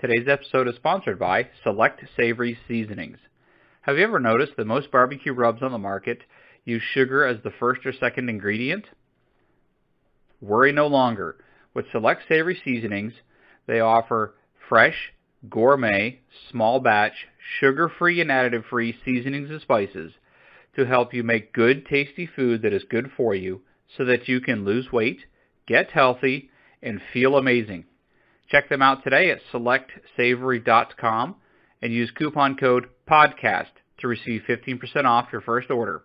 Today's episode is sponsored by Select Savory Seasonings. Have you ever noticed that most barbecue rubs on the market use sugar as the first or second ingredient? Worry no longer. With Select Savory Seasonings, they offer fresh, gourmet, small batch, sugar-free and additive-free seasonings and spices to help you make good, tasty food that is good for you so that you can lose weight, get healthy, and feel amazing. Check them out today at selectsavory.com and use coupon code PODCAST to receive 15% off your first order.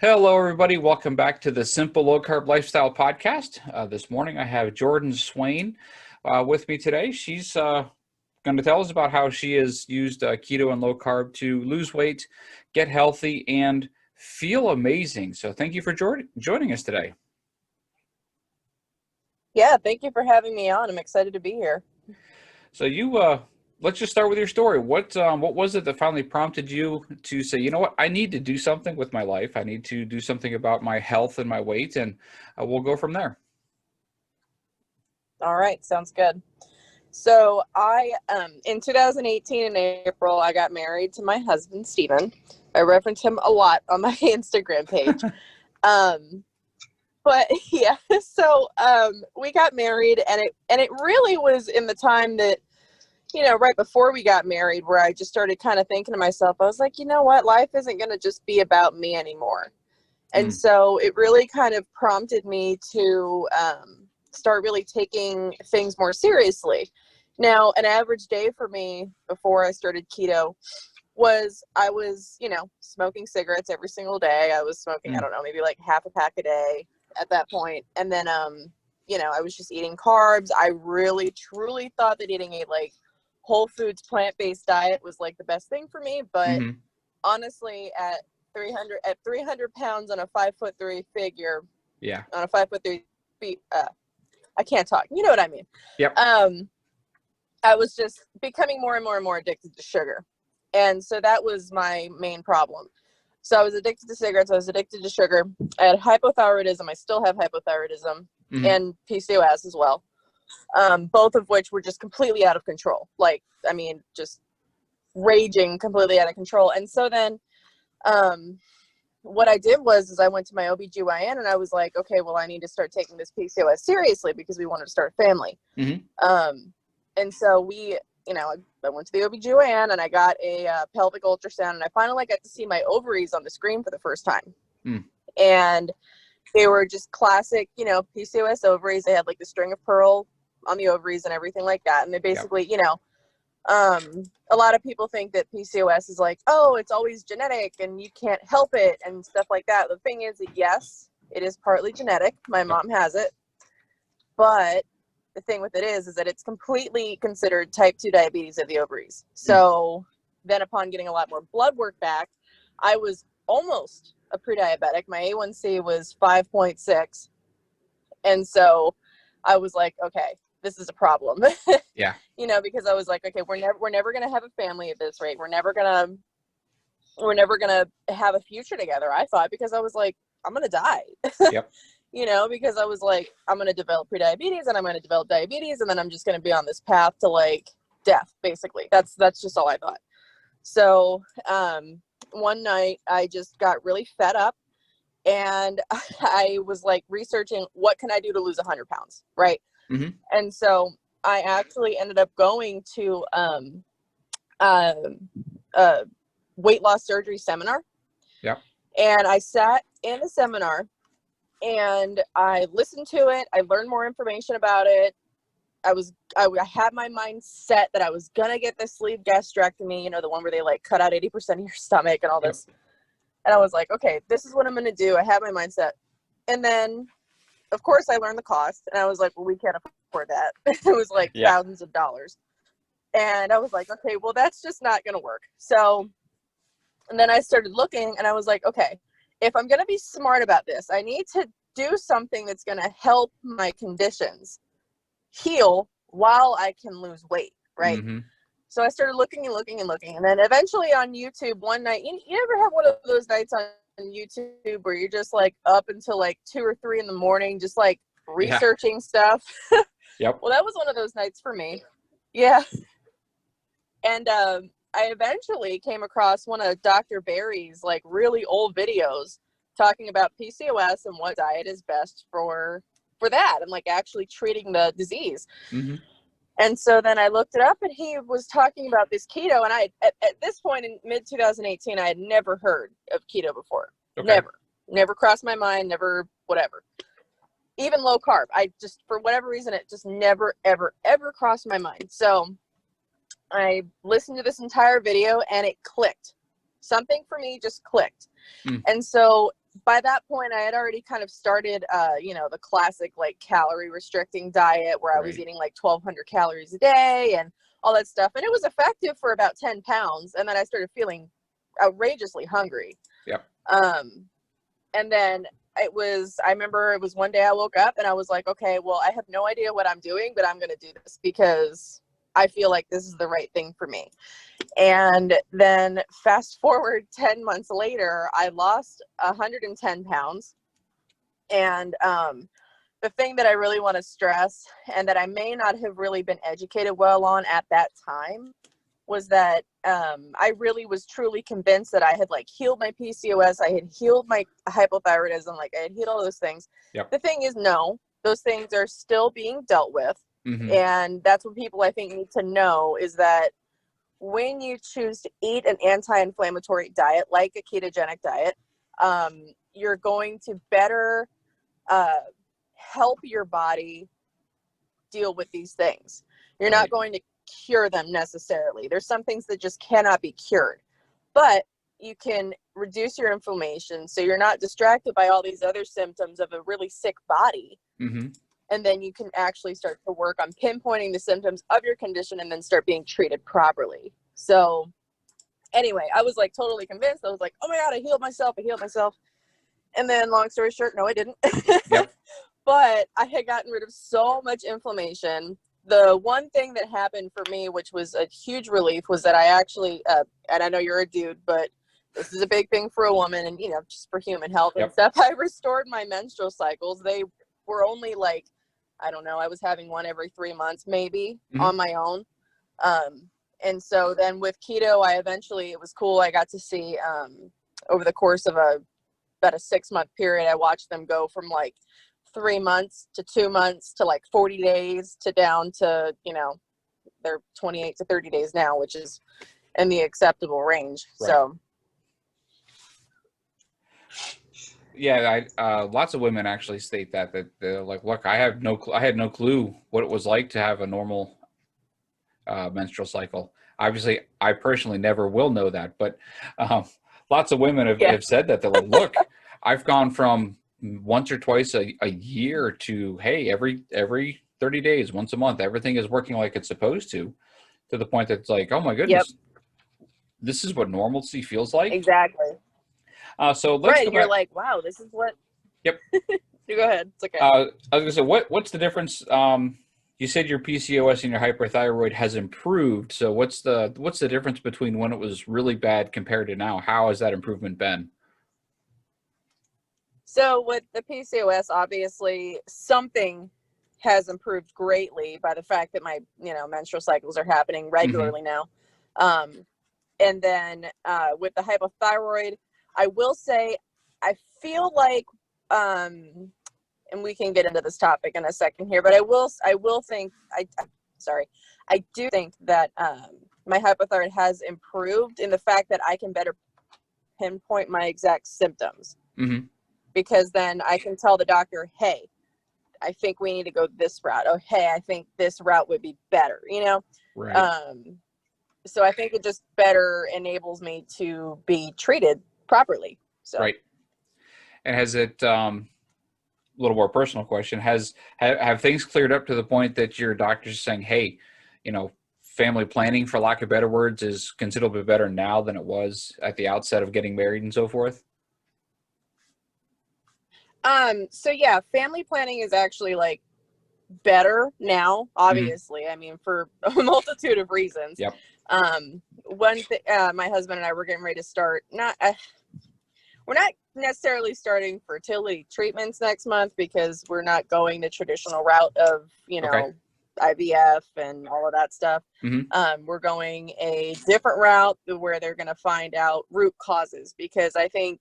Hello, everybody. Welcome back to the Simple Low Carb Lifestyle Podcast. This morning I have Jordan Swain with me today. She's going to tell us about how she has used keto and low carb to lose weight, get healthy, and feel amazing. So thank you for joining us today. Yeah, thank you for having me on. I'm excited to be here. So let's just start with your story. What was it that finally prompted you to say, you know what, I need to do something with my life. I need to do something about my health and my weight, and we'll go from there. All right, sounds good. So I, in 2018 in April, I got married to my husband, Steven. I reference him a lot on my Instagram page. But yeah, so we got married, and it really was in the time that, you know, right before we got married, where I just started kind of thinking to myself, I was like, you know what, life isn't going to just be about me anymore. And so it really kind of prompted me to start really taking things more seriously. Now, an average day for me before I started keto was I was, you know, smoking cigarettes every single day. I was smoking, I don't know, maybe like half a pack a day at that point. And then, you know, I was just eating carbs. I really, truly thought that eating a like whole foods plant-based diet was like the best thing for me. But honestly, at 300 pounds on a 5'3" figure, on a 5'3" feet, I can't talk. You know what I mean? Yep. I was just becoming more and more and more addicted to sugar. And so that was my main problem. So I was addicted to cigarettes. I was addicted to sugar. I had hypothyroidism. I still have hypothyroidism and PCOS as well. Both of which were just completely out of control. Like, I mean, just raging completely out of control. And so then what I did was I went to my OBGYN, and I was like, okay, well, I need to start taking this PCOS seriously because we wanted to start a family. And so we, you know, I went to the OBGYN, and I got a pelvic ultrasound, and I finally got to see my ovaries on the screen for the first time. And they were just classic, you know, PCOS ovaries. They had like the string of pearl on the ovaries and everything like that. And they basically, you know, a lot of people think that PCOS is like, oh, it's always genetic and you can't help it and stuff like that. The thing is that, yes, it is partly genetic. My mom has it. But the thing with it is that it's completely considered type 2 diabetes of the ovaries. So then upon getting a lot more blood work back, I was almost a pre-diabetic. My A1C was 5.6. And so I was like, okay, this is a problem. You know, because I was like, okay, we're never going to have a family at this rate. We're never going to have a future together, I thought, because I was like, I'm going to die. You know, because I was like, I'm going to develop prediabetes, and I'm going to develop diabetes, and then I'm just going to be on this path to like death, basically. That's just all I thought. So, one night I just got really fed up, and I was like researching what can I do to lose 100 pounds. Right. And so I actually ended up going to, a weight loss surgery seminar. And I sat in the seminar, and I listened to it. I learned more information about it. I had my mind set that I was going to get this sleeve gastrectomy, you know, the one where they like cut out 80% of your stomach and all this. And I was like, okay, this is what I'm going to do. I had my mind set. And then, of course, I learned the cost. And I was like, well, we can't afford that. It was like thousands of dollars. And I was like, okay, well, that's just not going to work. So, and then I started looking, and I was like, okay, if I'm going to be smart about this, I need to do something that's going to help my conditions heal while I can lose weight, right? So I started looking and looking and looking. And then eventually on YouTube one night, you ever have one of those nights on YouTube where you're just like up until like 2 or 3 in the morning, just like researching stuff. Yep. Well, that was one of those nights for me. Yeah. And I eventually came across one of Dr. Barry's like really old videos talking about PCOS and what diet is best for that and like actually treating the disease. Mm-hmm. And so then I looked it up, and he was talking about this keto, and I at this point in mid 2018 I had never heard of keto before. Okay. Never crossed my mind, never whatever. Even low carb, I just, for whatever reason, it just never ever crossed my mind. So I listened to this entire video and it clicked. Something for me just clicked. And so by that point I had already kind of started, the classic like calorie restricting diet where I was eating like 1,200 calories a day and all that stuff. And it was effective for about 10 pounds. And then I started feeling outrageously hungry. Yep. And then I remember it was one day I woke up and I was like, okay, well, I have no idea what I'm doing, but I'm going to do this because I feel like this is the right thing for me. And then fast forward 10 months later, I lost 110 pounds. And the thing that I really want to stress, and that I may not have really been educated well on at that time, was that I really was truly convinced that I had like healed my PCOS, I had healed my hypothyroidism, like I had healed all those things. Yep. The thing is, no, those things are still being dealt with. Mm-hmm. And that's what people I think need to know, is that when you choose to eat an anti-inflammatory diet like a ketogenic diet, you're going to better help your body deal with these things. You're not going to cure them necessarily. There's some things that just cannot be cured, but you can reduce your inflammation so you're not distracted by all these other symptoms of a really sick body. Mm-hmm. And then you can actually start to work on pinpointing the symptoms of your condition and then start being treated properly. So anyway, I was like totally convinced. I was like, oh my God, I healed myself. And then long story short, no, I didn't. Yep. But I had gotten rid of so much inflammation. The one thing that happened for me, which was a huge relief, was that I actually, and I know you're a dude, but this is a big thing for a woman and, just for human health and stuff. I restored my menstrual cycles. They were only like, I don't know, I was having one every 3 months, maybe on my own. And so then with keto, it was cool. I got to see, over the course of about a 6-month period, I watched them go from like 3 months to 2 months to like 40 days to down to, they're 28 to 30 days now, which is in the acceptable range. Right. So. Yeah, lots of women actually state that they're like, look, I had no clue what it was like to have a normal menstrual cycle. Obviously, I personally never will know that, but lots of women have said that. They're like, look, I've gone from once or twice a year to, hey, every 30 days, once a month, everything is working like it's supposed to the point that it's like, oh my goodness, this is what normalcy feels like. Exactly. So let's go and back. You're like, wow, this is what. Yep. You go ahead. It's okay. I was gonna say, what's the difference? You said your PCOS and your hyperthyroid has improved. So what's the difference between when it was really bad compared to now? How has that improvement been? So with the PCOS, obviously something has improved greatly by the fact that my, menstrual cycles are happening regularly now. And then with the hypothyroid, I will say, I feel like, and we can get into this topic in a second here, but I do think that my hypothyroid has improved in the fact that I can better pinpoint my exact symptoms. Mm-hmm. Because then I can tell the doctor, hey, I think we need to go this route. Oh, hey, I think this route would be better, Right. So I think it just better enables me to be treated properly. So. Right. And has it, a little more personal question, have things cleared up to the point that your doctor's saying, hey, family planning, for lack of better words, is considerably better now than it was at the outset of getting married and so forth? So yeah, family planning is actually like better now, obviously. I mean, for a multitude of reasons. Yep. My husband and I were getting ready to start, we're not necessarily starting fertility treatments next month because we're not going the traditional route of, you know, IVF and all of that stuff. We're going a different route where they're going to find out root causes, because I think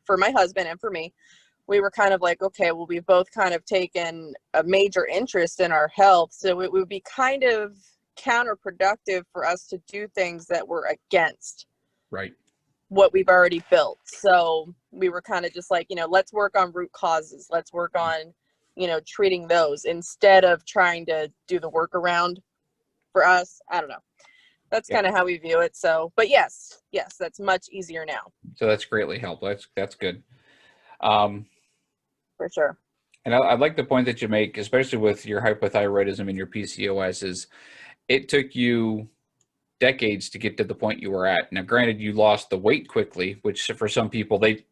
for my husband and for me, we were kind of like, okay, well, we've both kind of taken a major interest in our health. So it would be kind of counterproductive for us to do things that were against what we've already built. So we were kind of just like, you know, let's work on root causes. Let's work on, you know, treating those instead of trying to do the workaround for us. I don't know. That's kind of how we view it. So, but yes, that's much easier now. So that's greatly helped. That's good. For sure. And I like the point that you make, especially with your hypothyroidism and your PCOS, is it took you decades to get to the point you were at. Now, granted, you lost the weight quickly, which for some people, they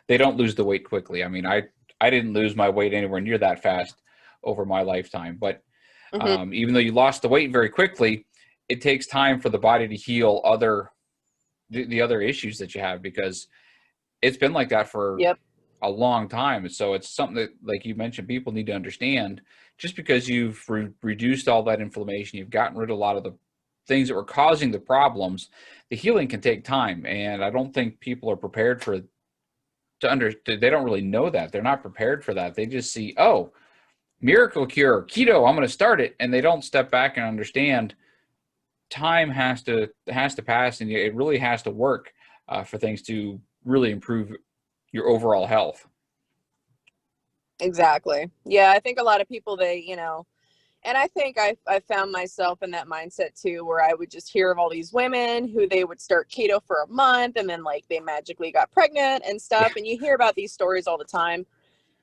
don't lose the weight quickly. I mean, I didn't lose my weight anywhere near that fast over my lifetime. But even though you lost the weight very quickly, it takes time for the body to heal the other issues that you have, because it's been like that for a long time. So it's something that, like you mentioned, people need to understand. Just because you've reduced all that inflammation, you've gotten rid of a lot of the things that were causing the problems, the healing can take time. And I don't think people are prepared they don't really know that. They're not prepared for that. They just see, oh, miracle cure, keto, I'm going to start it. And they don't step back and understand time has to pass, and it really has to work for things to really improve your overall health. Exactly. Yeah, I think a lot of people, they, you know, and I think I found myself in that mindset too, where I would just hear of all these women who they would start keto for a month and then like they magically got pregnant and stuff. And you hear about these stories all the time.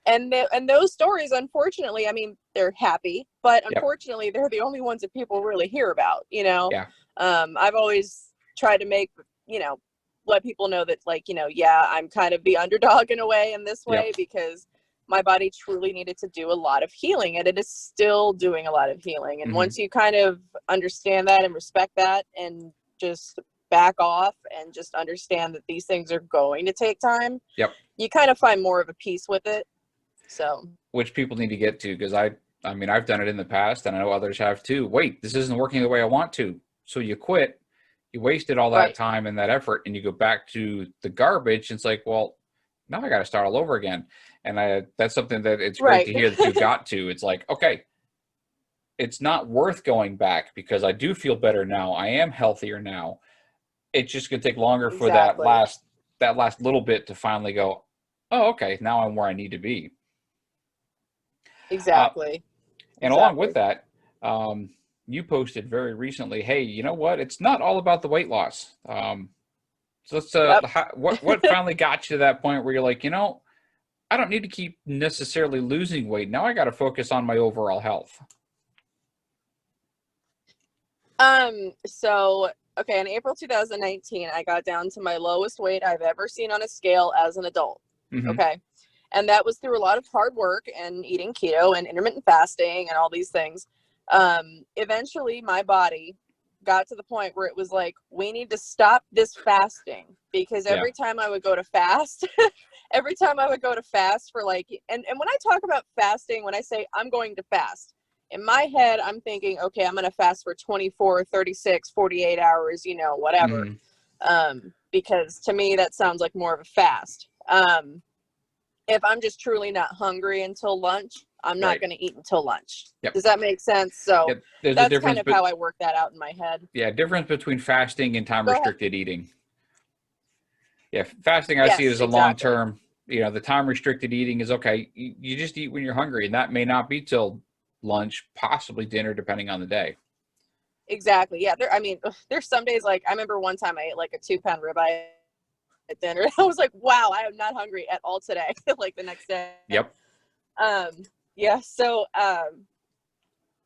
And those stories, unfortunately, I mean, they're happy, but unfortunately, they're the only ones that people really hear about, you know? I've always tried to make, you know, let people know that, like, you know, I'm kind of the underdog in a way in this way, because my body truly needed to do a lot of healing, and it is still doing a lot of healing. And once you kind of understand that and respect that and just back off and just understand that these things are going to take time, you kind of find more of a peace with it. So, which people need to get to, because I mean, I've done it in the past, and I know others have too. Wait, this isn't working the way I want to. So you quit, you wasted all that time and that effort, and you go back to the garbage. And it's like, well, now I got to start all over again. And that's something that it's great to hear that you got to. It's like, okay, it's not worth going back, because I do feel better now. I am healthier now. It's just going to take longer for that last little bit to finally go, oh, okay, now I'm where I need to be. And along with that, you posted very recently, hey, you know what? It's not all about the weight loss. So let's, what finally got you to that point where you're like, you know, I don't need to keep necessarily losing weight. Now I got to focus on my overall health. So, okay, in April 2019, I got down to my lowest weight I've ever seen on a scale as an adult. Okay. And that was through a lot of hard work and eating keto and intermittent fasting and all these things. Eventually my body got to the point where it was like, we need to stop this fasting, because every time I would go to fast, for like, and when I talk about fasting, when I say I'm going to fast, in my head, I'm thinking, okay, I'm going to fast for 24, 36, 48 hours, you know, whatever. Because to me, that sounds like more of a fast. If I'm just truly not hungry until lunch, I'm not going to eat until lunch. Does that make sense? So that's kind of how I work that out in my head. Yeah, difference between fasting and time-restricted eating. Yeah, fasting I see as a long-term, you know, the time-restricted eating is okay. You just eat when you're hungry, and that may not be till lunch, possibly dinner, depending on the day. Exactly. Yeah. I mean, there's some days, like I remember one time I ate like a 2-pound ribeye at dinner. I was like, wow, I am not hungry at all today. Like the next day. Yeah. So,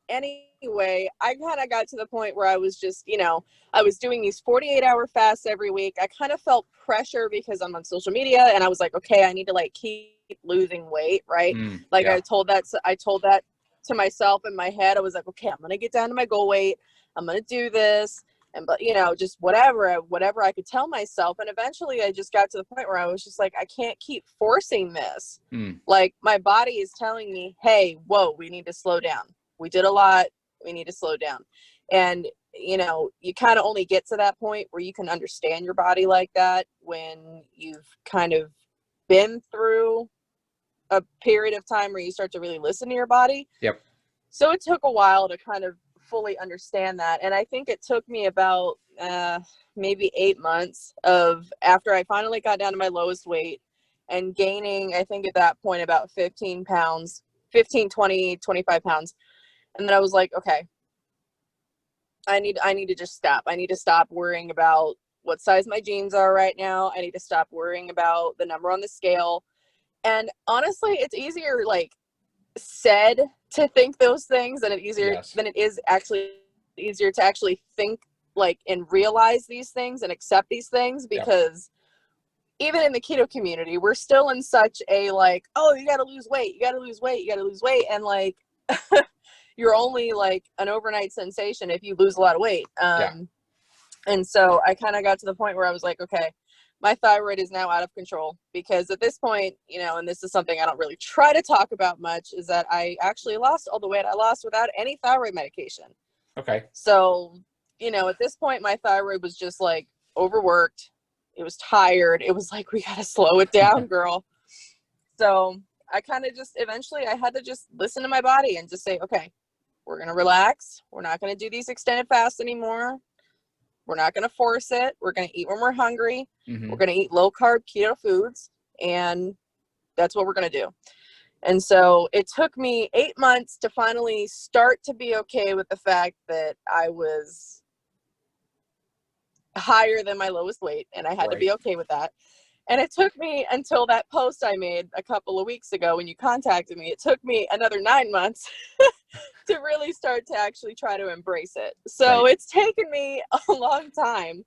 anyway, I kind of got to the point where I was just, you know, I was doing these 48-hour fasts every week. I kind of felt pressure because I'm on social media, and I was like, okay, I need to like keep losing weight. Right. I told that to myself in my head. I was like, okay, I'm going to get down to my goal weight. I'm going to do this. and, but, you know, just whatever I could tell myself. And eventually I just got to the point where I was just like, I can't keep forcing this. Like, my body is telling me, hey, whoa, we need to slow down. We did a lot. We need to slow down. And, you know, you kind of only get to that point where you can understand your body like that when you've kind of been through a period of time where you start to really listen to your body. Yep. So it took a while to kind of fully understand that. And I think it took me about maybe 8 months of after I finally got down to my lowest weight and gaining, I think at that point, about 15 pounds, 15, 20, 25 pounds. And then I was like, okay, I need to just stop. I need to stop worrying about what size my jeans are right now. I need to stop worrying about the number on the scale. And honestly, it's easier, like, said to think those things than it is actually easier to actually think, like, and realize these things and accept these things, because even in the keto community, we're still in such a, like, oh, you got to lose weight, you got to lose weight, you got to lose weight. And, like, you're only, like, an overnight sensation if you lose a lot of weight. And so I kind of got to the point where I was like, okay, my thyroid is now out of control, because at this point, you know, and this is something I don't really try to talk about much, is that I actually lost all the weight I lost without any thyroid medication. Okay. So, you know, at this point, my thyroid was just, like, overworked. It was tired. It was like, we got to slow it down, girl. So I kind of just, eventually I had to just listen to my body and just say, okay, we're going to relax. We're not going to do these extended fasts anymore. We're not going to force it. We're going to eat when we're hungry. We're going to eat low carb keto foods, and that's what we're going to do. And so it took me 8 months to finally start to be okay with the fact that I was higher than my lowest weight, and I had to be okay with that. And it took me until that post I made a couple of weeks ago when you contacted me, it took me another 9 months to really start to actually try to embrace it. So it's taken me a long time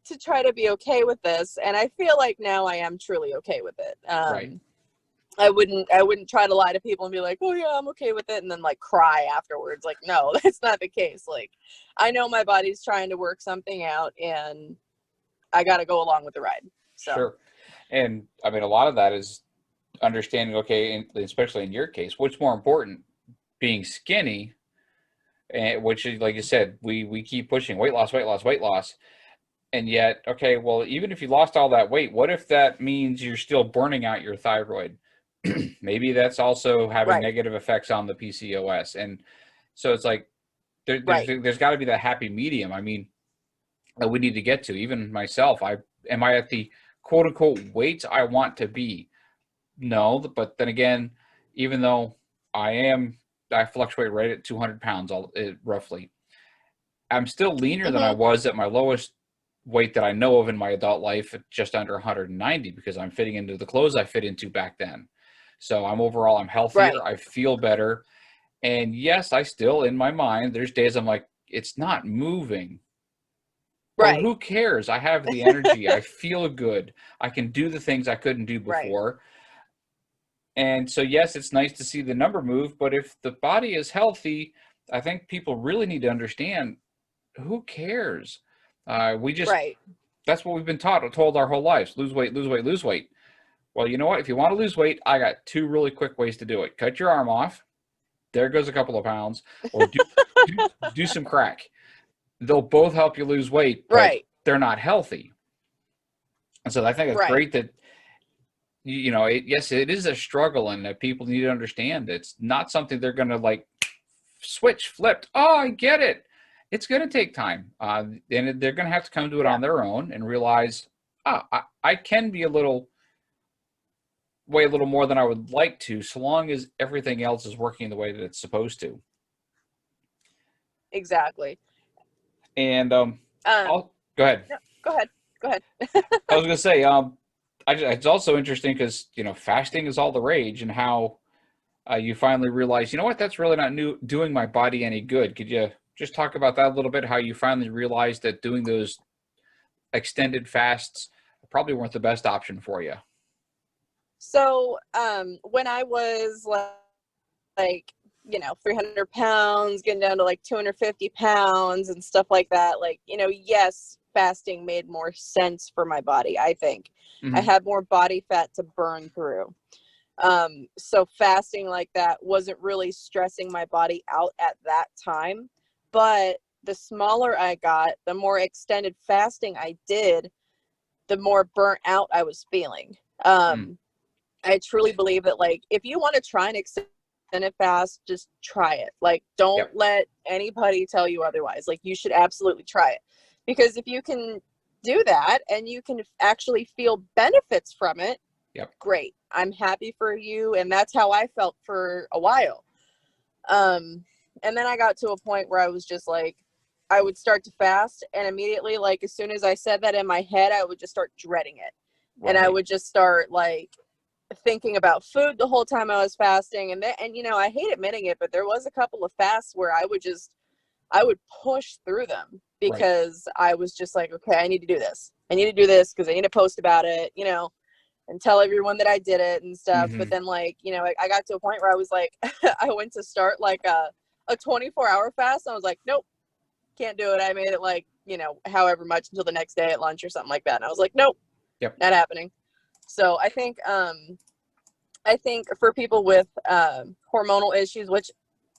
to try to be okay with this. And I feel like now I am truly okay with it. I wouldn't try to lie to people and be like, oh yeah, I'm okay with it, and then, like, cry afterwards. Like, no, that's not the case. Like, I know my body's trying to work something out, and I got to go along with the ride. So. Sure. And I mean, a lot of that is understanding, okay, especially in your case, what's more important, being skinny, which is, like you said, we keep pushing weight loss, weight loss, weight loss. And yet, okay, well, even if you lost all that weight, what if that means you're still burning out your thyroid? Maybe that's also having negative effects on the PCOS. And so it's like, there's got to be that happy medium. I mean, that we need to get to. Even myself, am I at the quote unquote weight I want to be? No, but then again, even though I fluctuate right at 200 pounds roughly, I'm still leaner than I was at my lowest weight that I know of in my adult life, at just under 190, because I'm fitting into the clothes I fit into back then. So I'm healthier. I feel better. And yes, I still, in my mind, there's days I'm like, it's not moving. Well, who cares? I have the energy. I feel good. I can do the things I couldn't do before. And so, yes, it's nice to see the number move, but if the body is healthy, I think people really need to understand, who cares? That's what we've been told our whole lives. Lose weight, lose weight, lose weight. Well, you know what? If you want to lose weight, I got 2 really quick ways to do it. Cut your arm off. There goes a couple of pounds. Or do some crack. They'll both help you lose weight, but they're not healthy. And so I think it's great that, you know, yes, it is a struggle, and that people need to understand it's not something they're going to, like, flipped. Oh, I get it. It's going to take time. And they're going to have to come to it on their own and realize, I can be weigh a little more than I would like to, so long as everything else is working the way that it's supposed to. Exactly. And go ahead. No, go ahead. I was going to say, it's also interesting because, you know, fasting is all the rage, and how you finally realize, you know what, that's really not doing my body any good. Could you just talk about that a little bit? How you finally realized that doing those extended fasts probably weren't the best option for you? So when I was like 300 pounds, getting down to like 250 pounds and stuff like that. Like, yes, fasting made more sense for my body, I think. I had more body fat to burn through. So fasting like that wasn't really stressing my body out at that time. But the smaller I got, the more extended fasting I did, the more burnt out I was feeling. I truly believe that, like, if you want to try and extended fast, just try it. Like, don't let anybody tell you otherwise. Like, you should absolutely try it, because if you can do that and you can actually feel benefits from it, great. I'm happy for you. And that's how I felt for a while. And then I got to a point where I was just like, I would start to fast, and immediately, like, as soon as I said that in my head, I would just start dreading it. And I would just start, like, thinking about food the whole time I was fasting. And I hate admitting it, but there was a couple of fasts where I would push through them, because I was just like, okay, I need to do this. I need to do this because I need to post about it, and tell everyone that I did it and stuff. But then, like, I got to a point where I was like, I went to start like a 24-hour fast. And I was like, nope, can't do it. I made it like, however much until the next day at lunch or something like that. And I was like, nope, not happening. So I think for people with hormonal issues, which,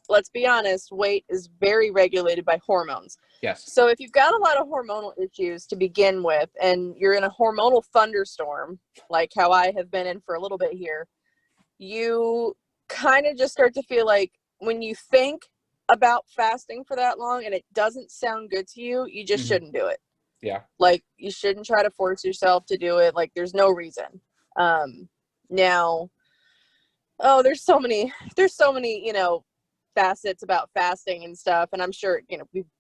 let's be honest, weight is very regulated by hormones. Yes. So if you've got a lot of hormonal issues to begin with, and you're in a hormonal thunderstorm, like how I have been in for a little bit here, you kind of just start to feel like, when you think about fasting for that long and it doesn't sound good to you, you just shouldn't do it. Yeah. Like, you shouldn't try to force yourself to do it. Like, there's no reason. Now, there's so many, facets about fasting and stuff. And I'm sure,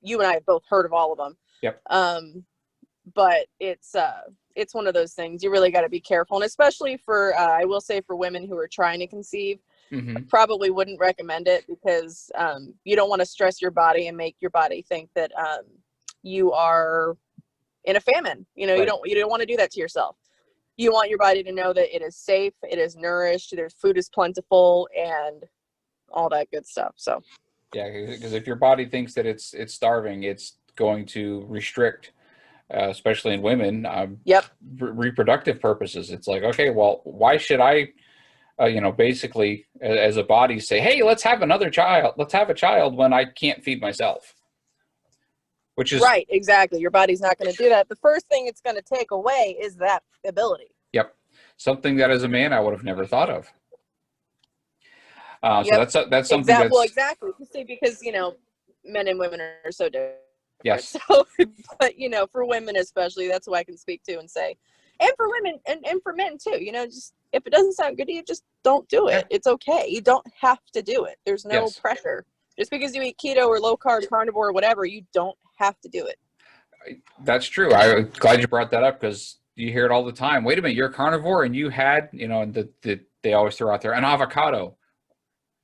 you and I have both heard of all of them. Yep. But it's one of those things you really got to be careful. And especially for, I will say, for women who are trying to conceive, I probably wouldn't recommend it, because you don't want to stress your body and make your body think that you are in a famine. You don't want to do that to yourself. You want your body to know that it is safe, it is nourished, their food is plentiful, and all that good stuff. So yeah, because if your body thinks that it's starving, it's going to restrict, especially in women, reproductive purposes. It's like, okay, well, why should I basically, as a body, say, hey, let's have a child when I can't feed myself? Which is right. Exactly. Your body's not going to do that. The first thing it's going to take away is that ability. Yep. Something that as a man I would have never thought of. So that's something that's... Well, exactly. See, because, men and women are so different. Yes. So, but, for women especially, that's who I can speak to and say. And for women and for men too, just, if it doesn't sound good to you, just don't do it. It's okay. You don't have to do it. There's no pressure. Just because you eat keto or low carb, carnivore, or whatever, you don't have to do it. That's true. I'm glad you brought that up, because you hear it all the time. Wait a minute, you're a carnivore and you had, and they always throw out there an avocado.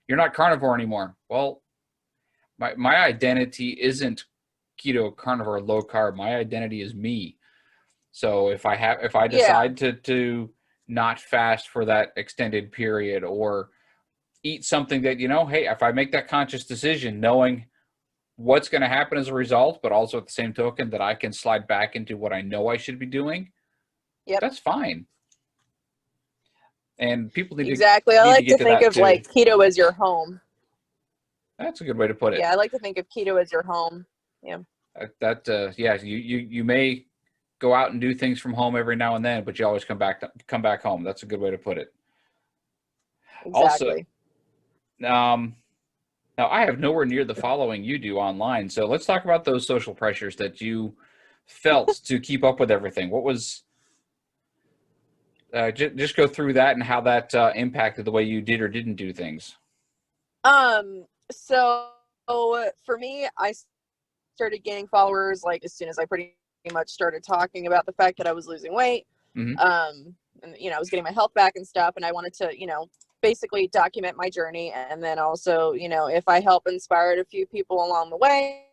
You're not carnivore anymore. Well, my identity isn't keto, carnivore, low carb. My identity is me. So if I decide to not fast for that extended period, or eat something that, hey, if I make that conscious decision, knowing what's going to happen as a result, but also at the same token that I can slide back into what I know I should be doing, that's fine. And people need exactly. I like to think of like keto as your home. That's a good way to put it. Yeah, I like to think of keto as your home. Yeah. You may go out and do things from home every now and then, but you always come back home. That's a good way to put it. Exactly. Also, now I have nowhere near the following you do online. So let's talk about those social pressures that you felt to keep up with everything. What was, just go through that and how that impacted the way you did or didn't do things. So for me, I started gaining followers like as soon as I pretty much started talking about the fact that I was losing weight. And I was getting my health back and stuff, and I wanted to, basically document my journey. And then also, if I help inspire a few people along the way,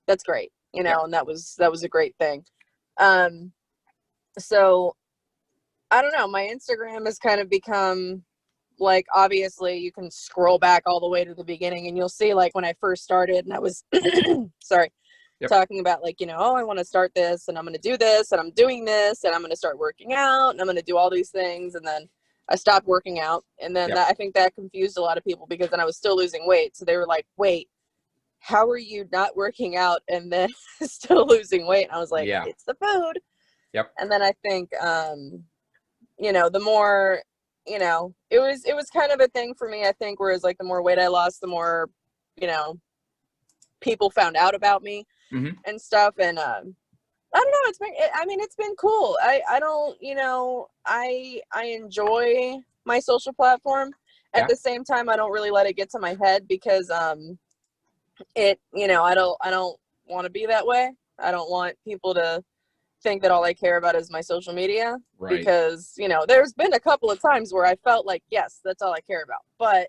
that's great, and that was a great thing. So I don't know, my Instagram has kind of become like obviously you can scroll back all the way to the beginning and you'll see like when I first started and I was sorry, talking about like, you know, oh, I want to start this and I'm going to do this and I'm doing this and I'm going to start working out and I'm going to do all these things. And then I stopped working out. And then I think that confused a lot of people because then I was still losing weight. So they were like, wait, how are you not working out and then still losing weight? And I was like, it's the food. And then I think, you know, the more, you know, it was kind of a thing for me, I think, whereas like the more weight I lost, the more, you know, people found out about me and stuff. And I don't know, it's been cool. I don't, you know, I enjoy my social platform. At the same time, I don't really let it get to my head because it, you know, I don't want to be that way. I don't want people to think that all I care about is my social media because, you know, there's been a couple of times where I felt like, yes, that's all I care about. But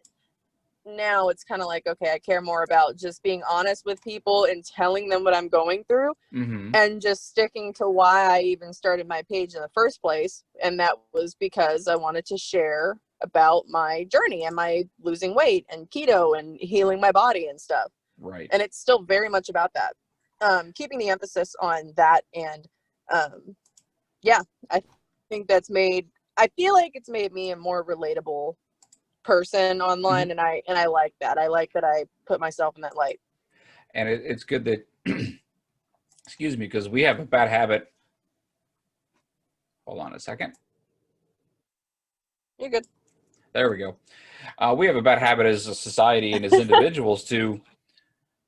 now it's kind of like, okay, I care more about just being honest with people and telling them what I'm going through and just sticking to why I even started my page in the first place. And that was because I wanted to share about my journey and my losing weight and keto and healing my body and stuff. And it's still very much about that. Keeping the emphasis on that. And yeah, I think that's I feel like it's made me a more relatable person online. And I like that. I like that I put myself in that light. And it's good that, excuse me, because we have a bad habit. Hold on a second. You're good. There we go. We have a bad habit as a society and as individuals to,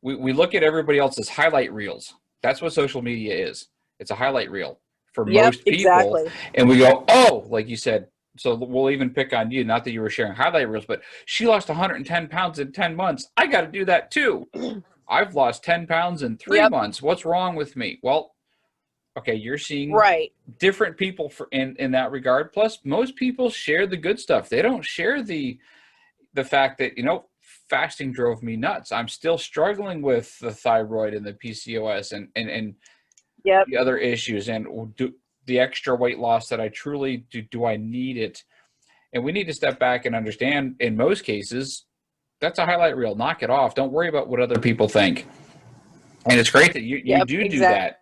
we look at everybody else's highlight reels. That's what social media is. It's a highlight reel for most people. Exactly. And we go, oh, like you said, so we'll even pick on you, not that you were sharing highlight reels, but she lost 110 pounds in 10 months. I got to do that too. I've lost 10 pounds in 3 months. What's wrong with me? Well, okay, you're seeing different people in that regard. Plus, most people share the good stuff. They don't share the fact that, you know, fasting drove me nuts. I'm still struggling with the thyroid and the PCOS and the other issues and the extra weight loss that I truly do I need it? And we need to step back and understand, in most cases, that's a highlight reel. Knock it off. Don't worry about what other people think. And it's great that you do that.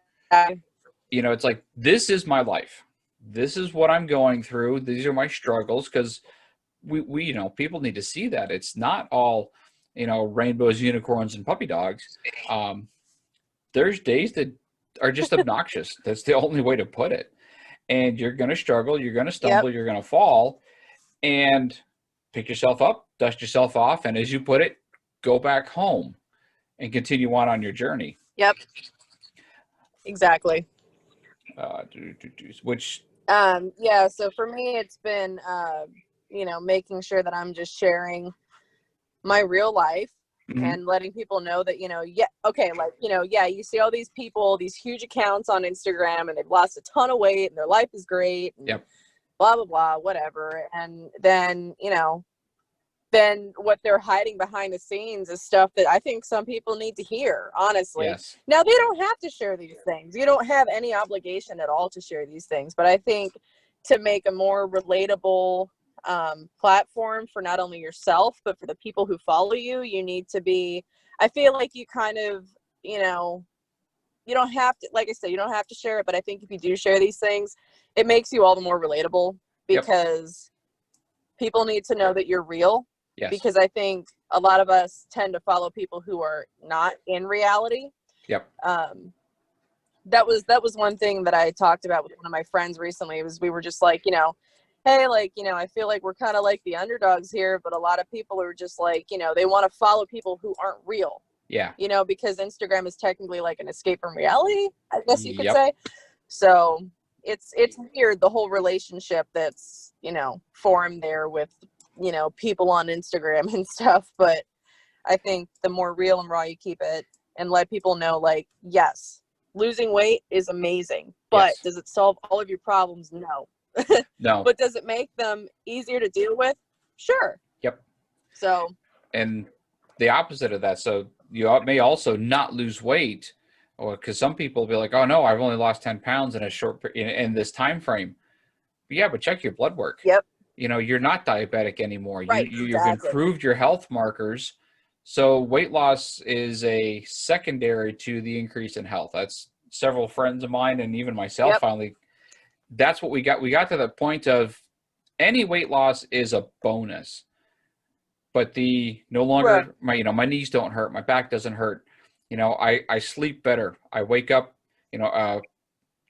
You know, it's like, this is my life. This is what I'm going through. These are my struggles, because we you know, people need to see that it's not all, you know, rainbows, unicorns, and puppy dogs. There's days that are just obnoxious. That's the only way to put it. And you're going to struggle. You're going to stumble. You're going to fall. And pick yourself up, dust yourself off, and as you put it, go back home and continue on your journey. Exactly. Which yeah, so for me it's been you know, making sure that I'm just sharing my real life and letting people know that, you know, like, you know, you see all these people, these huge accounts on Instagram, and they've lost a ton of weight and their life is great and blah blah blah, whatever. And then, you know, then what they're hiding behind the scenes is stuff that I think some people need to hear, honestly. Now, they don't have to share these things. You don't have any obligation at all to share these things. But I think to make a more relatable platform for not only yourself, but for the people who follow you, you need to be, I feel like you kind of, you know, you don't have to, like I said, you don't have to share it. But I think if you do share these things, it makes you all the more relatable because people need to know that you're real. Because I think a lot of us tend to follow people who are not in reality. That was one thing that I talked about with one of my friends recently. Was we were just like, you know, hey, like, you know, I feel like we're kind of like the underdogs here, but a lot of people are just like, you know, they want to follow people who aren't real. You know, because Instagram is technically like an escape from reality, I guess you could say. So it's weird, the whole relationship that's, you know, formed there with, you know, people on Instagram and stuff. But I think the more real and raw you keep it and let people know, like, yes, losing weight is amazing, but does it solve all of your problems? No. No. But does it make them easier to deal with? Sure. So. And the opposite of that. So you may also not lose weight, or because some people will be like, oh no, I've only lost 10 pounds in a short, in this time frame. Yeah, but check your blood work. you're not diabetic anymore. Right, You've exactly. improved your health markers. So weight loss is a secondary to the increase in health. That's several friends of mine and even myself Yep. finally. That's what we got. We got to the point of any weight loss is a bonus, but the no longer my knees don't hurt, my back doesn't hurt. I sleep better. I wake up.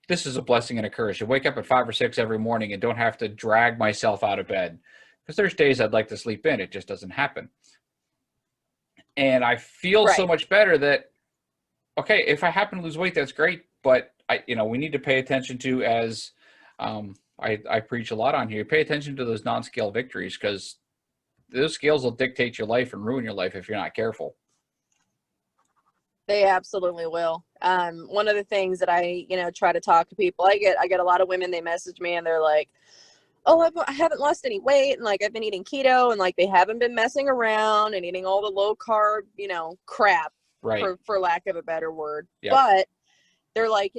This is a blessing and a curse. You wake up at 5 or 6 every morning and don't have to drag myself out of bed, because there's days I'd like to sleep in. It just doesn't happen. And I feel so much better that, okay, if I happen to lose weight, that's great. But we need to pay attention to, as I preach a lot on here, pay attention to those non-scale victories, because those scales will dictate your life and ruin your life if you're not careful. They absolutely will. One of the things that I, try to talk to people, I get a lot of women, they message me and they're like, oh, I haven't lost any weight. And like, I've been eating keto, and like, they haven't been messing around and eating all the low carb, crap, right, for lack of a better word. Yep. But they're like,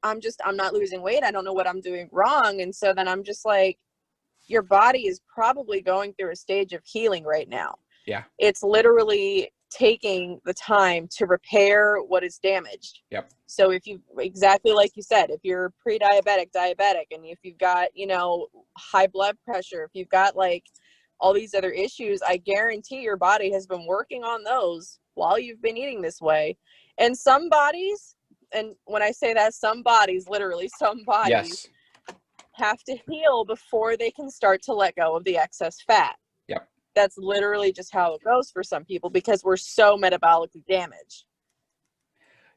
I'm not losing weight. I don't know what I'm doing wrong. And so then I'm just like, your body is probably going through a stage of healing right now. Yeah. It's literally taking the time to repair what is damaged. Yep. So if you, exactly like you said, if you're pre-diabetic, diabetic, and if you've got, high blood pressure, if you've got like all these other issues, I guarantee your body has been working on those while you've been eating this way. And some bodies, and when I say that, some bodies, literally some bodies, have to heal before they can start to let go of the excess fat. Yep. That's literally just how it goes for some people, because we're so metabolically damaged.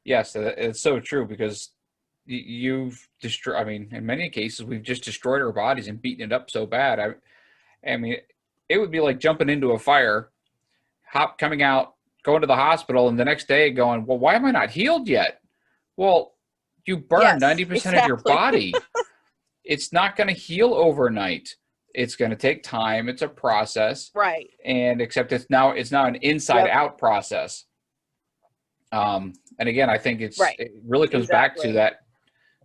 Yes, it's so true, because you've destroyed, in many cases, we've just destroyed our bodies and beaten it up so bad. I mean, it would be like jumping into a fire, coming out, going to the hospital, and the next day going, well, why am I not healed yet? Well, you burned 90% of your body. It's not going to heal overnight. It's going to take time. It's a process. Right. And except it's now an inside out process. And again, I think it really comes back to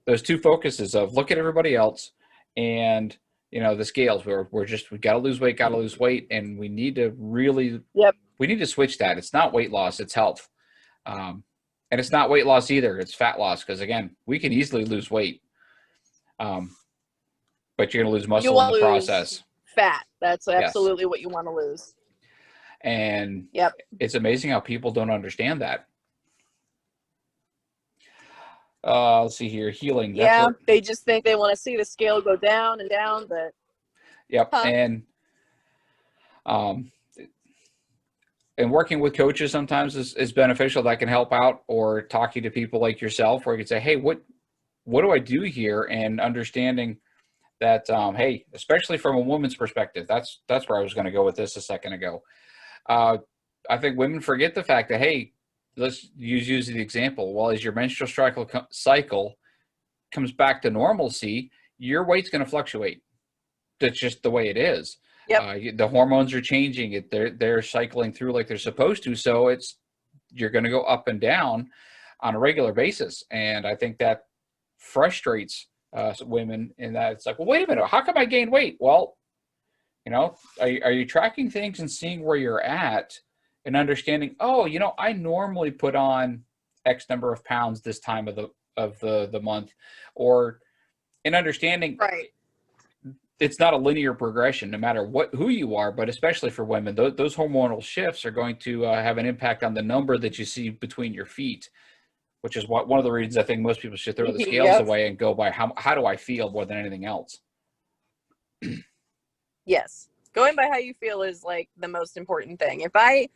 those two focuses of look at everybody else and, the scales where we got to lose weight. And we need to really, we need to switch that. It's not weight loss, it's health. And it's not weight loss either. It's fat loss. Because again, we can easily lose weight. But you're going to lose muscle in the process. Fat. That's absolutely what you want to lose. And it's amazing how people don't understand that. Let's see here. Healing. They just think they want to see the scale go down and down, but. Yep. And working with coaches sometimes is beneficial. That can help out, or talking to people like yourself where you can say, hey, what do I do here? And understanding that, hey, especially from a woman's perspective, that's where I was going to go with this a second ago. I think women forget the fact that, hey, let's use the example. Well, as your menstrual cycle comes back to normalcy, your weight's going to fluctuate. That's just the way it is. Yep. The hormones are changing. They're cycling through like they're supposed to. So you're going to go up and down on a regular basis. And I think that frustrates women in that it's like, well, wait a minute, how come I gained weight? Well, are you tracking things and seeing where you're at and understanding, oh, I normally put on X number of pounds this time of the month, or in understanding it's not a linear progression no matter who you are, but especially for women, those hormonal shifts are going to have an impact on the number that you see between your feet, which is one of the reasons I think most people should throw the scales away and go by how do I feel more than anything else. Yes. Going by how you feel is like the most important thing. If I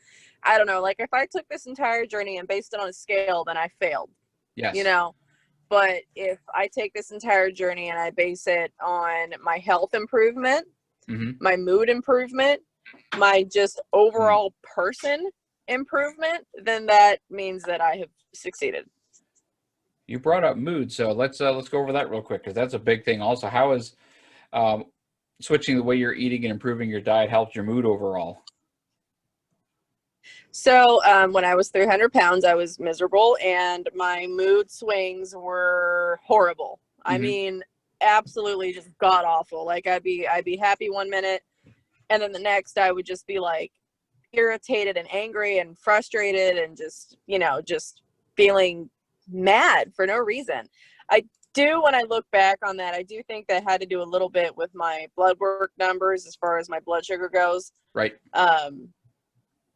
don't know, like if I took this entire journey and based it on a scale, then I failed. Yes. But if I take this entire journey and I base it on my health improvement, my mood improvement, my just overall person improvement, then that means that I have succeeded. You brought up mood, so let's go over that real quick, because that's a big thing. Also, how is switching the way you're eating and improving your diet helped your mood overall? So when I was 300 pounds, I was miserable, and my mood swings were horrible. I mean, absolutely just god awful. Like I'd be happy one minute, and then the next I would just be like irritated and angry and frustrated and just, just feeling mad for no reason. I do, when I look back on that, I do think that had to do a little bit with my blood work numbers as far as my blood sugar goes. Right.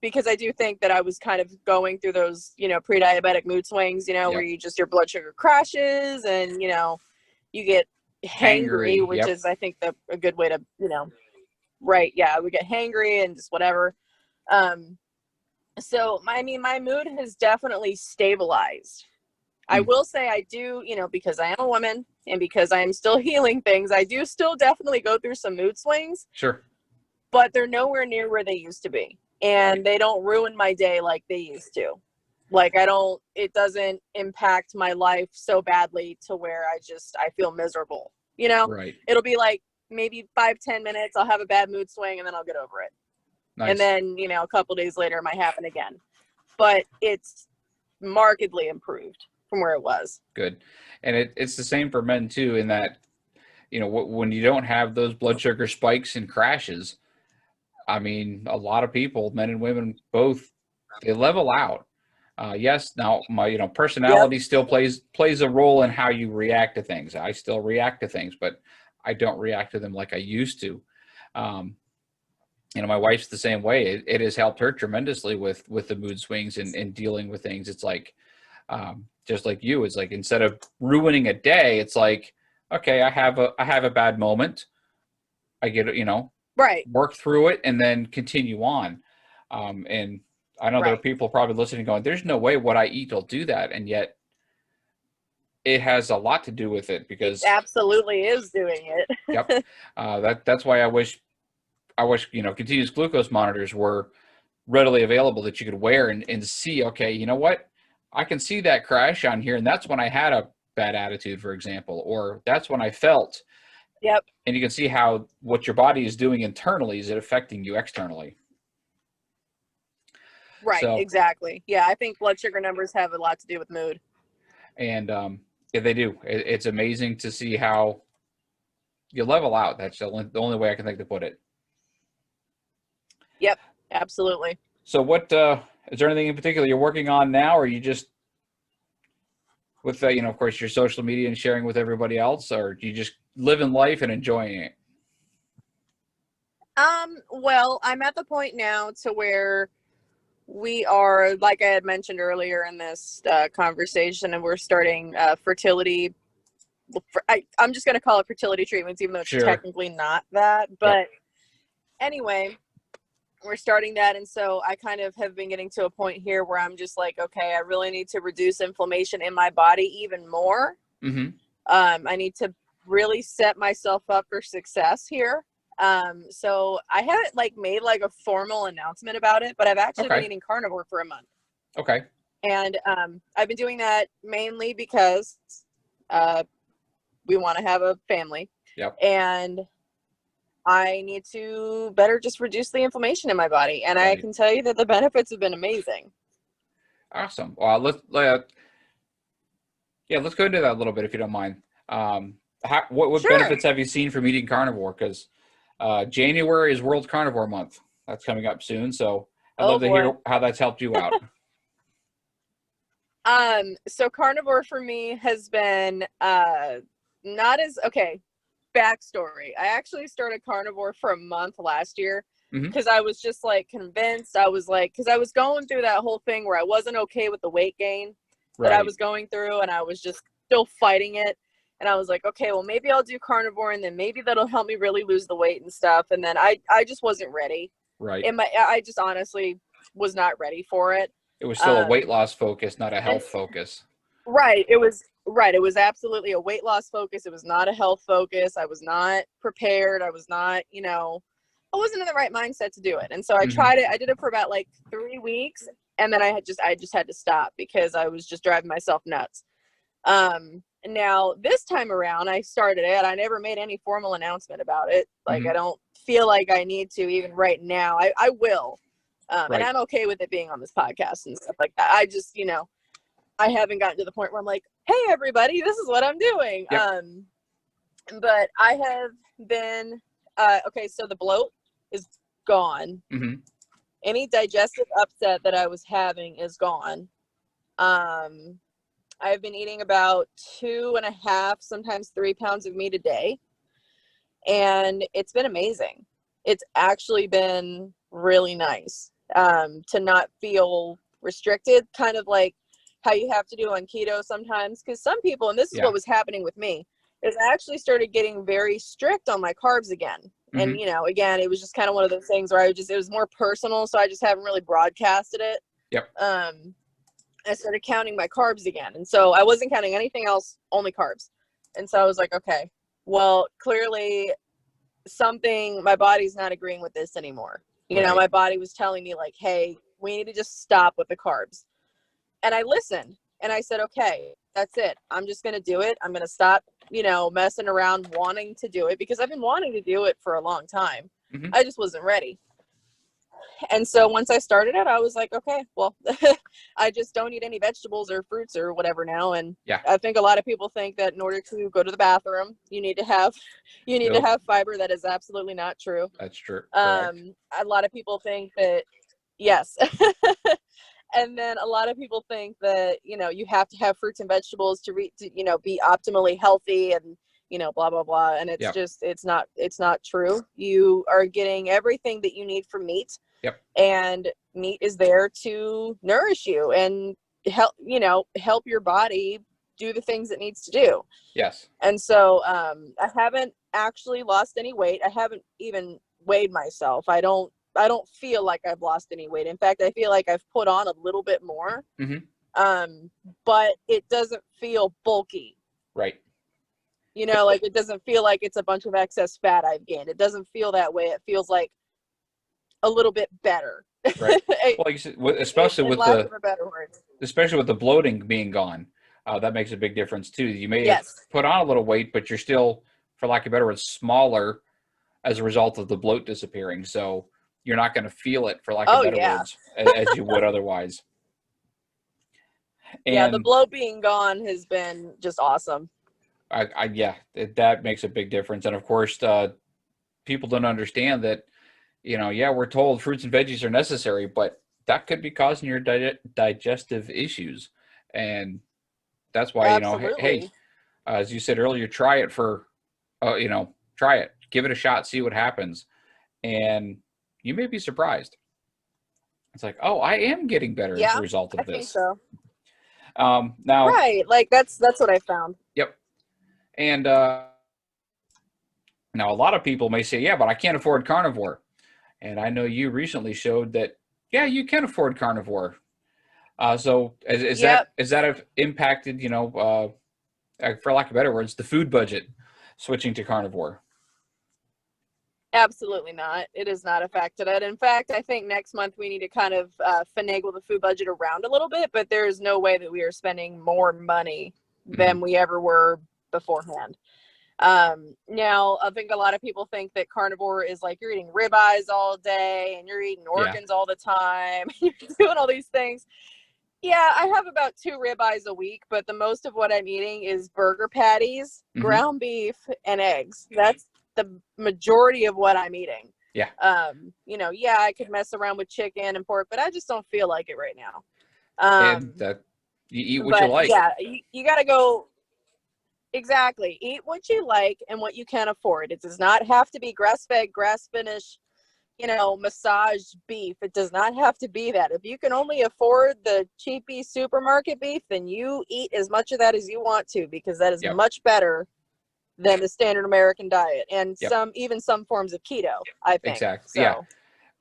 Because I do think that I was kind of going through those, pre-diabetic mood swings, where your blood sugar crashes and, you get hangry, which is, I think, a good way to, right. Yeah. We get hangry and just whatever. So my mood has definitely stabilized. I will say I do, because I am a woman and because I am still healing things, I do still definitely go through some mood swings. Sure. But they're nowhere near where they used to be. And they don't ruin my day like they used to. Like it doesn't impact my life so badly to where I feel miserable. Right. It'll be like maybe 5-10 minutes. I'll have a bad mood swing and then I'll get over it. Nice. And then, a couple days later it might happen again. But it's markedly improved from where it was. Good. And it's the same for men too, in that, when you don't have those blood sugar spikes and crashes, I mean, a lot of people, men and women both, they level out. Yes, now my personality still plays a role in how you react to things. I still react to things, but I don't react to them like I used to. My wife's the same way. It has helped her tremendously with the mood swings and dealing with things. It's like, just like you, it's like, instead of ruining a day, it's like, okay, I have a bad moment. I get it, right, work through it and then continue on. And I know there are people probably listening going, there's no way what I eat will do that. And yet it has a lot to do with it, because it absolutely is doing it. Yep. That's why I wish, continuous glucose monitors were readily available that you could wear and see, okay, you know what? I can see that crash on here. And that's when I had a bad attitude, for example, or that's when I felt. Yep. And you can see how what your body is doing internally, is it affecting you externally? Right. So, exactly. Yeah. I think blood sugar numbers have a lot to do with mood. And yeah, they do. It's amazing to see how you level out. That's the only way I can think to put it. Yep. Absolutely. So what, is there anything in particular you're working on now, or are you just with, of course, your social media and sharing with everybody else, or do you just living life and enjoying it? Well, I'm at the point now to where we are, like I had mentioned earlier in this conversation, and we're starting fertility. I'm just going to call it fertility treatments, even though it's technically not that. But anyway, we're starting that. And so I kind of have been getting to a point here where I'm just like, okay, I really need to reduce inflammation in my body even more. Mm-hmm. I need to really set myself up for success here. So I haven't made a formal announcement about it, but I've actually been eating carnivore for a month. Okay. And I've been doing that mainly because we want to have a family. Yep. And I need to better just reduce the inflammation in my body. And I can tell you that the benefits have been amazing. Awesome. Well, let's go into that a little bit, if you don't mind. What benefits have you seen from eating carnivore? Because January is World Carnivore Month. That's coming up soon. So I'd love to hear how that's helped you out. So carnivore for me has been not as backstory. I actually started carnivore for a month last year because I was just convinced. Because I was going through that whole thing where I wasn't okay with the weight gain that I was going through, and I was just still fighting it. And I was like, okay, well, maybe I'll do carnivore, and then maybe that'll help me really lose the weight and stuff. And then I just wasn't ready. Right. I just honestly was not ready for it. It was still a weight loss focus, not a health focus. Right. It was absolutely a weight loss focus. It was not a health focus. I was not prepared. I was not, I wasn't in the right mindset to do it. And so I tried it. I did it for about 3 weeks, and then I just had to stop because I was just driving myself nuts. Now this time around I started it. I never made any formal announcement about it. I don't feel like I need to even right now. I will. And I'm okay with it being on this podcast and stuff like that. I just, I haven't gotten to the point where I'm like, hey everybody, this is what I'm doing. Yep. But I have been, okay, so the bloat is gone. Mm-hmm. Any digestive upset that I was having is gone. I've been eating about 2.5, sometimes 3 pounds of meat a day. And it's been amazing. It's actually been really nice to not feel restricted, kind of like how you have to do on keto sometimes. Because some people, and this is what was happening with me, is I actually started getting very strict on my carbs again. Mm-hmm. And, you know, again, it was just kind of one of those things where it was more personal. So I just haven't really broadcasted it. Yep. I started counting my carbs again. And so I wasn't counting anything else, only carbs. And so I was like, okay, well, clearly my body's not agreeing with this anymore. You know, my body was telling me like, hey, we need to just stop with the carbs. And I listened and I said, okay, that's it. I'm just going to do it. I'm going to stop, you know, messing around wanting to do it, because I've been wanting to do it for a long time. Mm-hmm. I just wasn't ready. And so once I started it, I was like, okay, well, I just don't eat any vegetables or fruits or whatever now. And I think a lot of people think that in order to go to the bathroom, you need to have fiber. That is absolutely not true. That's true. A lot of people think that, yes. And then a lot of people think that, you know, you have to have fruits and vegetables to you know, be optimally healthy and, you know, blah, blah, blah. And it's just, it's not true. You are getting everything that you need from meat. Yep. And meat is there to nourish you and help your body do the things it needs to do. Yes. And so I haven't actually lost any weight. I haven't even weighed myself. I don't feel like I've lost any weight. In fact, I feel like I've put on a little bit more. Mm-hmm. But it doesn't feel bulky. Right. You know, like it doesn't feel like it's a bunch of excess fat I've gained. It doesn't feel that way. It feels like a little bit better. Right. Well, like you said, especially with the bloating being gone, that makes a big difference too. You may have put on a little weight, but you're still, for lack of a better word, smaller as a result of the bloat disappearing. So you're not going to feel it, for lack of better words, as you would otherwise. And the bloat being gone has been just awesome. That makes a big difference. And of course, people don't understand that. You know, we're told fruits and veggies are necessary, but that could be causing your digestive issues. And that's why, Absolutely. you know, hey, as you said earlier, try it try it, give it a shot, see what happens. And you may be surprised. It's like, oh, I am getting better as a result of this. I think so. Now, right. Like that's what I found. Yep. And now a lot of people may say, yeah, but I can't afford carnivore. And I know you recently showed that, you can afford carnivore. So is that impacted, you know, for lack of better words, the food budget switching to carnivore? Absolutely not. It is not affected it. In fact, I think next month we need to kind of finagle the food budget around a little bit, but there is no way that we are spending more money than we ever were beforehand. Now I think a lot of people think that carnivore is like you're eating ribeyes all day and you're eating organs all the time. You're doing all these things. Yeah, I have about 2 ribeyes a week, but the most of what I'm eating is burger patties, ground beef, and eggs. That's the majority of what I'm eating. Yeah. You know, I could mess around with chicken and pork, but I just don't feel like it right now. And you eat what you like. Yeah, you got to go. Exactly. Eat what you like and what you can afford. It does not have to be grass-fed, grass-finished, you know, massaged beef. It does not have to be that. If you can only afford the cheapy supermarket beef, then you eat as much of that as you want to, because that is much better than the standard American diet and even some forms of keto, I think. Exactly. So. Yeah.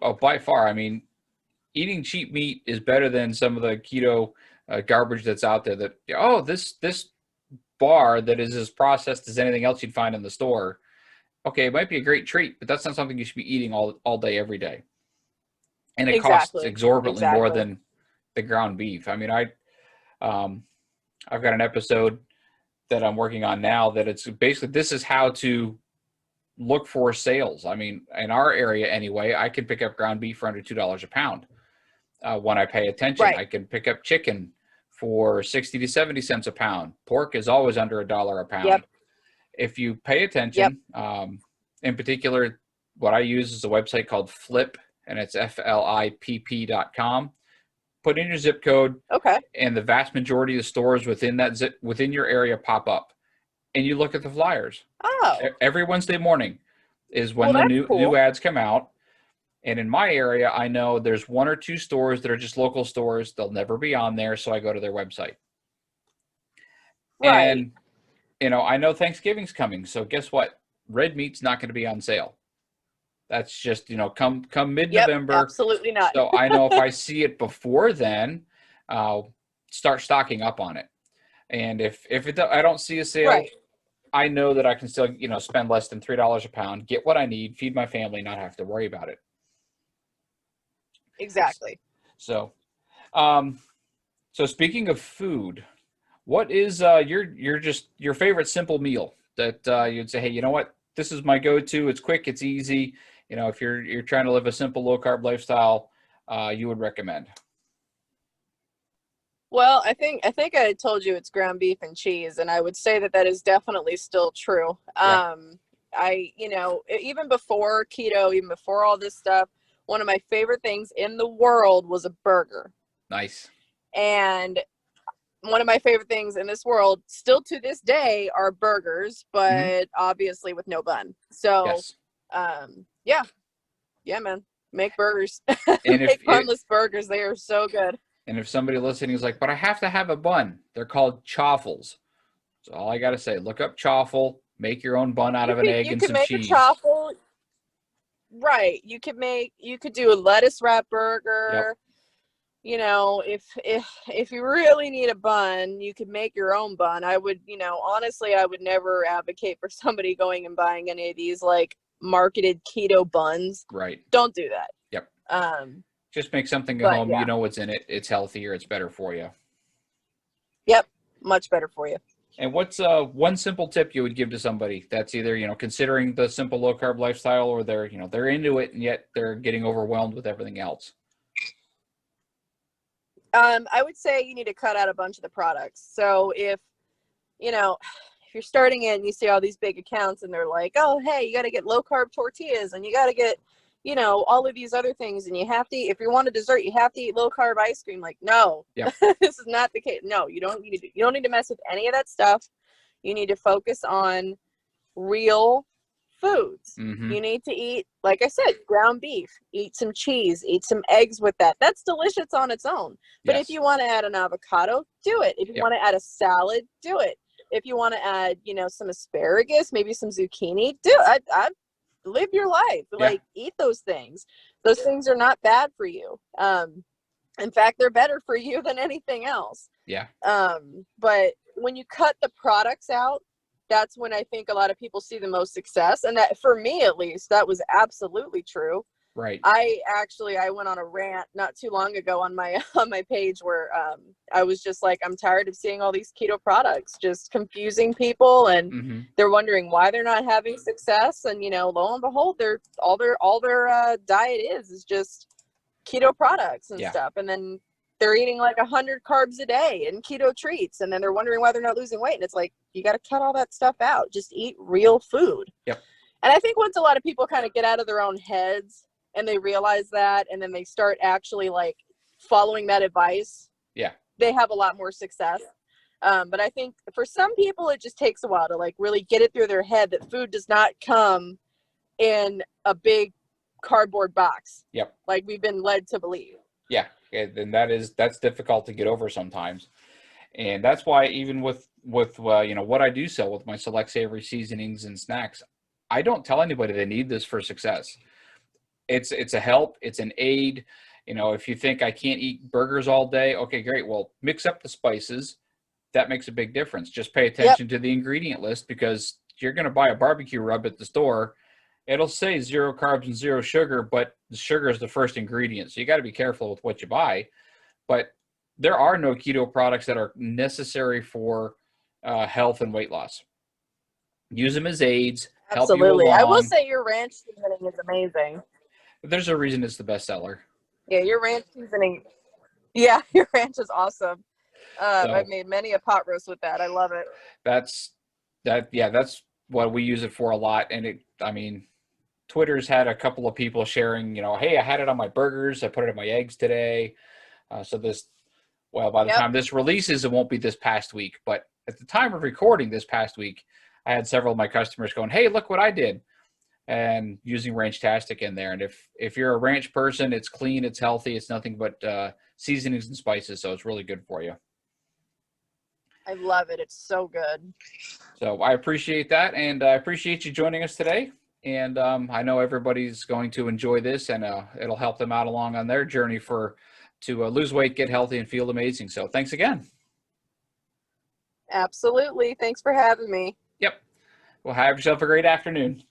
Oh, by far. I mean, eating cheap meat is better than some of the keto garbage that's out there that, this bar that is as processed as anything else you'd find in the store. Okay, it might be a great treat, but that's not something you should be eating all day, every day. And it costs exorbitantly more than the ground beef. I mean, I've got an episode that I'm working on now that it's basically, this is how to look for sales. I mean, in our area anyway, I can pick up ground beef for under $2 a pound. When I pay attention, I can pick up chicken for 60 to 70 cents a pound. Pork is always under $1 a pound. if you pay Yep. attention, in particular, what I use is a website called Flip, and it's FLIPP.com. Put in your zip code, Okay. and the vast majority of the stores within within your area pop up, and you look at the flyers. Oh, Every Wednesday morning is when well, the that's new cool. ads come out. And in my area, I know there's 1 or 2 stores that are just local stores. They'll never be on there, so I go to their website. Right. And I know Thanksgiving's coming, so guess what? Red meat's not going to be on sale. That's just, come Yep. mid-November. Absolutely not. So I know if I see it before then, I'll start stocking up on it. And if I don't see a sale, Right. I know that I can still, spend less than $3 a pound, get what I need, feed my family, not have to worry about it. Exactly. So, so speaking of food, what is your favorite simple meal that you'd say, hey, you know what? This is my go-to. It's quick, it's easy. If you're trying to live a simple low carb lifestyle, you would recommend. Well, I think I told you it's ground beef and cheese, and I would say that is definitely still true. Yeah. Even before keto, even before all this stuff, one of my favorite things in the world was a burger. Nice. And one of my favorite things in this world, still to this day, are burgers, but obviously with no bun. So, yes. Yeah, man, make burgers. And Make bunless burgers. They are so good. And if somebody listening is like, but I have to have a bun, they're called chaffles. So all I got to say, look up chaffle, make your own bun out of an egg and some cheese. You can make a chaffle. Right. You could do a lettuce wrap burger. Yep. If you really need a bun, you could make your own bun. I would, honestly, I would never advocate for somebody going and buying any of these like marketed keto buns. Right. Don't do that. Yep. Just make something at home. Yeah. You know what's in it. It's healthier. It's better for you. Yep. Much better for you. And what's one simple tip you would give to somebody that's either, considering the simple low carb lifestyle, or they're into it and yet they're getting overwhelmed with everything else? I would say you need to cut out a bunch of the products. So if you're starting it and you see all these big accounts and they're like, oh, hey, you got to get low carb tortillas and you got to get, all of these other things. And you have to, if you want a dessert, you have to eat low carb ice cream. Like, no, yeah. This is not the case. No, you don't need to mess with any of that stuff. You need to focus on real foods. Mm-hmm. You need to eat, like I said, ground beef, eat some cheese, eat some eggs with that. That's delicious on its own. But if you want to add an avocado, do it. If you want to add a salad, do it. If you want to add, some asparagus, maybe some zucchini, do it. I live your life. Like, eat those things. Those things are not bad for you. In fact, they're better for you than anything else. Yeah. But when you cut the products out, that's when I think a lot of people see the most success. And that, for me at least, that was absolutely true. Right. I went on a rant not too long ago on my page where I was just like, I'm tired of seeing all these keto products just confusing people, and they're wondering why they're not having success. And lo and behold, all their diet is just keto products and stuff. And then they're eating like 100 carbs a day and keto treats, and then they're wondering why they're not losing weight. And it's like, you got to cut all that stuff out. Just eat real food. Yep. And I think once a lot of people kind of get out of their own heads and they realize that, and then they start actually like following that advice, they have a lot more success. But I think for some people, it just takes a while to like really get it through their head that food does not come in a big cardboard box. Yep. Like we've been led to believe. Yeah. And that's difficult to get over sometimes. And that's why even with what I do sell with my select savory seasonings and snacks, I don't tell anybody they need this for success. It's a help. It's an aid. If you think I can't eat burgers all day, okay, great. Well, mix up the spices. That makes a big difference. Just pay attention to the ingredient list, because you're going to buy a barbecue rub at the store. It'll say 0 carbs and 0 sugar, but the sugar is the first ingredient. So you got to be careful with what you buy. But there are no keto products that are necessary for health and weight loss. Use them as aids. Absolutely. I will say your ranch seasoning is amazing. There's a reason it's the best seller. Yeah, your ranch seasoning. Yeah, your ranch is awesome. I've made many a pot roast with that. I love it. That's what we use it for a lot. And I mean, Twitter's had a couple of people sharing, hey, I had it on my burgers. I put it in my eggs today. By the time this releases, it won't be this past week. But at the time of recording this past week, I had several of my customers going, hey, look what I did. And using Ranchtastic in there. And if you're a ranch person, it's clean, it's healthy, it's nothing but seasonings and spices. So it's really good for you. I love it. It's so good. So I appreciate that. And I appreciate you joining us today. And I know everybody's going to enjoy this, and it'll help them out along on their journey to lose weight, get healthy, and feel amazing. So thanks again. Absolutely. Thanks for having me. Yep. Well, have yourself a great afternoon.